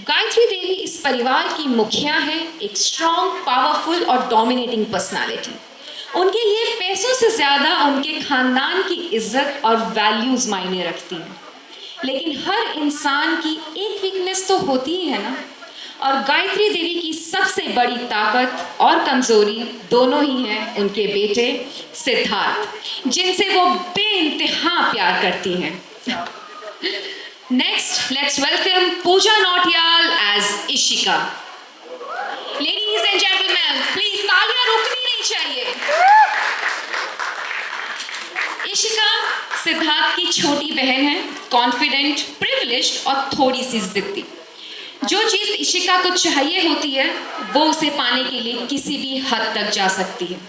गायत्री देवी इस परिवार की मुखिया है, एक स्ट्रॉन्ग, पावरफुल और डोमिनेटिंग पर्सनालिटी। उनके लिए पैसों से ज़्यादा उनके खानदान की इज्जत और वैल्यूज़ मायने रखती हैं। लेकिन हर इंसान की एक वीकनेस तो होती ही है ना। और गायत्री देवी की सबसे बड़ी ताकत और कमजोरी दोनों ही हैं उनके बेटे सिद्धार्थ, जिनसे वो बेइंतहा प्यार करती हैं। Next, let's welcome Pooja Nautiyal as Ishika. Ladies and gentlemen, please तालियां रुकनी नहीं चाहिए। इशिका सिद्धार्थ की छोटी बहन है, कॉन्फिडेंट, प्रिविलेज्ड और थोड़ी सी जिद्दी। जो चीज इशिका को चाहिए होती है, वो उसे पाने के लिए किसी भी हद तक जा सकती है।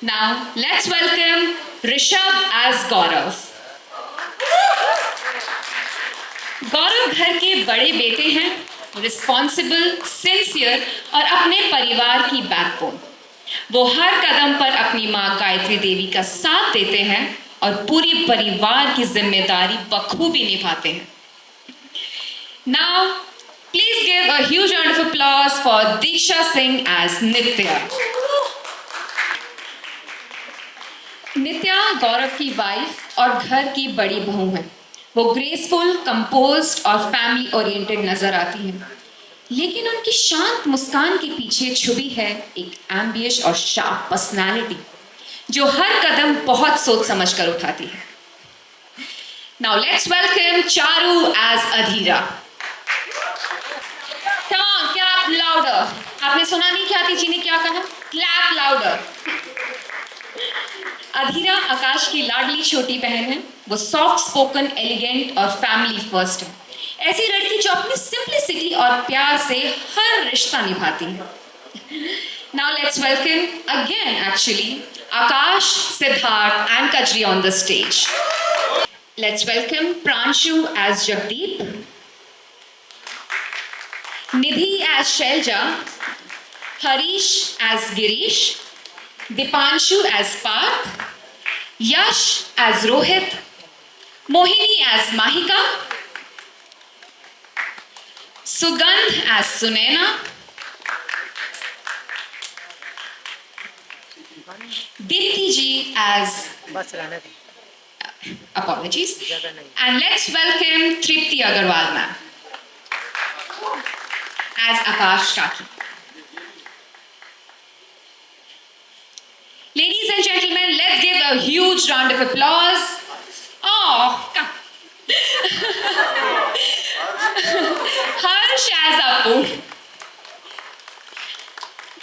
Now, let's welcome Rishabh as गौरव। गौरव घर के बड़े बेटे हैं, रिस्पॉन्सिबल, सिंसियर और अपने परिवार की बैकबोन। वो हर कदम पर अपनी माँ गायत्री देवी का साथ देते हैं और पूरे परिवार की जिम्मेदारी बखूबी निभाते हैं। Now, please give a huge round of applause for Diksha Singh as Nitya. नित्या गौरव की वाइफ और घर की बड़ी बहू है। वो ग्रेसफुल, कंपोज्ड और फैमिली ओरिएंटेड नजर आती हैं, लेकिन उनकी शांत मुस्कान के पीछे छुपी है एक एम्बियस और शार्प पर्सनालिटी, जो हर कदम बहुत सोच समझ कर उठाती है। Now let's welcome Charu as Adhira. Clap louder. आपने सुना नहीं ख्याति जी ने क्या कहा? Clap louder. अधीरा आकाश की लाडली छोटी बहन है। वो सॉफ्ट स्पोकन, एलिगेंट और फैमिली फर्स्ट है। ऐसी लड़की जो अपनी सिंपलिसिटी और प्यार से हर रिश्ता निभाती है। Now let's welcome again actually Aakash, Siddharth and Kajri on the stage. Let's welcome Pranshu as Jagdeep, Nidhi as Shailja, Harish as Girish, Deepanshu as Parth, Yash as Rohit, Mohini as Mahika, Sugandh as Sunaina, Deepti ji as apologies, and let's welcome Tripti Agarwal ma'am as Akash Kaki. Ladies and gentlemen, let's give a huge round of applause. Oh, come. Harsh as Appu.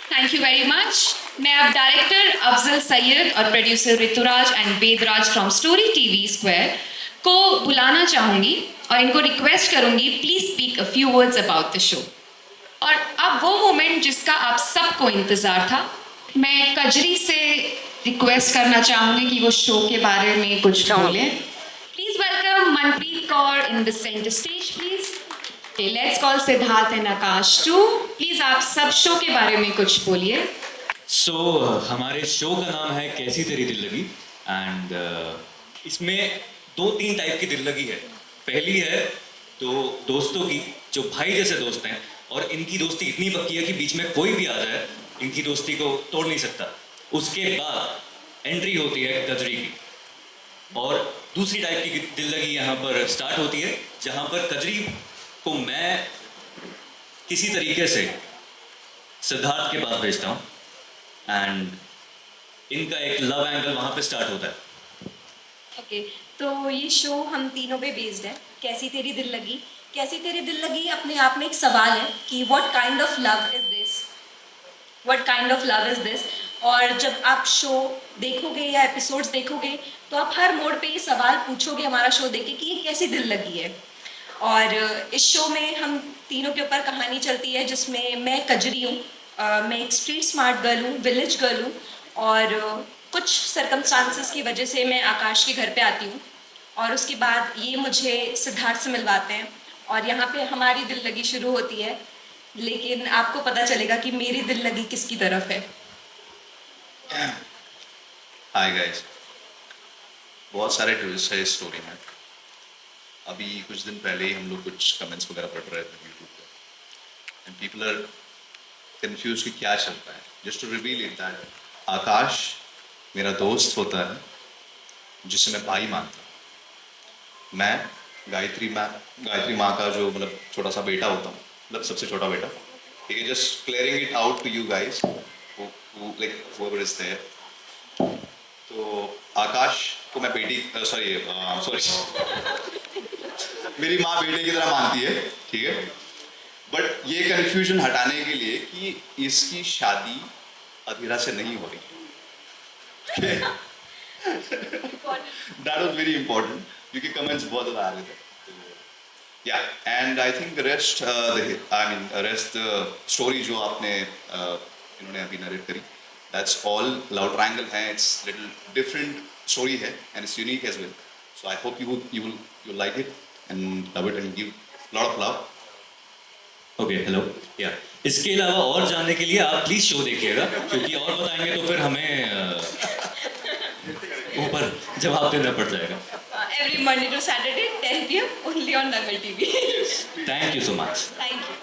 Thank you very much. मैं अब director Afzal Syed और producer Rituraj and Vedraj from Story TV square को बुलाना चाहूँगी और इनको request करूँगी, please speak a few words about the show. और अब वो मोमेंट जिसका आप सबको इंतज़ार था, मैं कजरी से रिक्वेस्ट करना चाहूँगी कि वो शो के बारे में कुछ बोले। Please welcome Manpreet Kaur in the centre stage please. Let's call Siddharth and Aakash too. Please आप सब शो के बारे में कुछ बोलिए। हमारे शो का नाम है कैसी तेरी दिल लगी एंड इसमें 2-3 टाइप की दिल लगी है। पहली है तो दोस्तों की, जो भाई जैसे दोस्त हैं और इनकी दोस्ती इतनी पक्की है कि बीच में कोई भी आ जाए इनकी दोस्ती को तोड़ नहीं सकता। उसके बाद एंट्री होती है कजरी की, और दूसरी टाइप की दिल लगी यहाँ पर स्टार्ट होती है, जहाँ पर कजरी को मैं किसी तरीके से सिद्धार्थ के पास भेजता हूँ एंड इनका एक लव एंगल वहाँ पे स्टार्ट होता है। ओके, तो ये शो हम तीनों पे बेस्ड है। कैसी तेरी दिल लगी, कैसी तेरी दिल लगी अपने आप में एक सवाल है कि what kind of love is this, what kind of love is this. और जब आप शो देखोगे या एपिसोड्स देखोगे तो आप हर मोड़ पे ये सवाल पूछोगे हमारा शो देख के कि ये कैसी दिल लगी है। और इस शो में हम तीनों के ऊपर कहानी चलती है, जिसमें मैं कजरी हूँ, मैं एक स्ट्रीट स्मार्ट गर्ल हूँ, विलेज गर्ल हूँ, और कुछ सर्कमस्टांसेस की वजह से मैं आकाश के घर पे आती हूँ और उसके बाद ये मुझे सिद्धार्थ से मिलवाते हैं और यहाँ पे हमारी दिल लगी शुरू होती है। लेकिन आपको पता चलेगा कि मेरी दिल लगी किसकी तरफ है। हाय गाइस, बहुत सारे ट्विस्ट है इस स्टोरी में। अभी कुछ दिन पहले ही हम लोग कुछ कमेंट्स वगैरह पढ़ रहे थे यूट्यूब पे, एंड पीपल आर कंफ्यूज कि क्या चलता है. Just to reveal it that Aakash मेरा दोस्त होता है जिसे मैं भाई मानता हूँ. मैं गायत्री माँ का जो मतलब छोटा सा बेटा होता हूँ, मतलब सबसे छोटा बेटा. ठीक है, just clearing it out to you guys like whoever is there. तो आकाश को मैं बेटी सॉरी मेरी माँ बेटे की तरह मानती है. ठीक है, बट ये कंफ्यूजन हटाने के लिए कि इसकी शादी अधीरा से नहीं हो रही है. दैट वाज वेरी इंपॉर्टेंट क्योंकि कमेंट्स बहुत ज़्यादा आ रहे थे. Yeah and I think rest rest story जो आपने इन्होंने अभी नरेट करी, दैट्स ऑल लव ट्रायंगल है. इट्स लिटिल डिफरेंट स्टोरी है and it's unique as well. So I hope you like it and love it and give lot of love. Okay, hello. या इसके अलावा और जानने के लिए आप प्लीज शो देखिएगा, क्योंकि और बताएंगे तो फिर हमें ऊपर जवाब देना पड़ जाएगा. Every Monday to Saturday, 10 p.m. only on Dangal TV. Thank you so much. Thank you.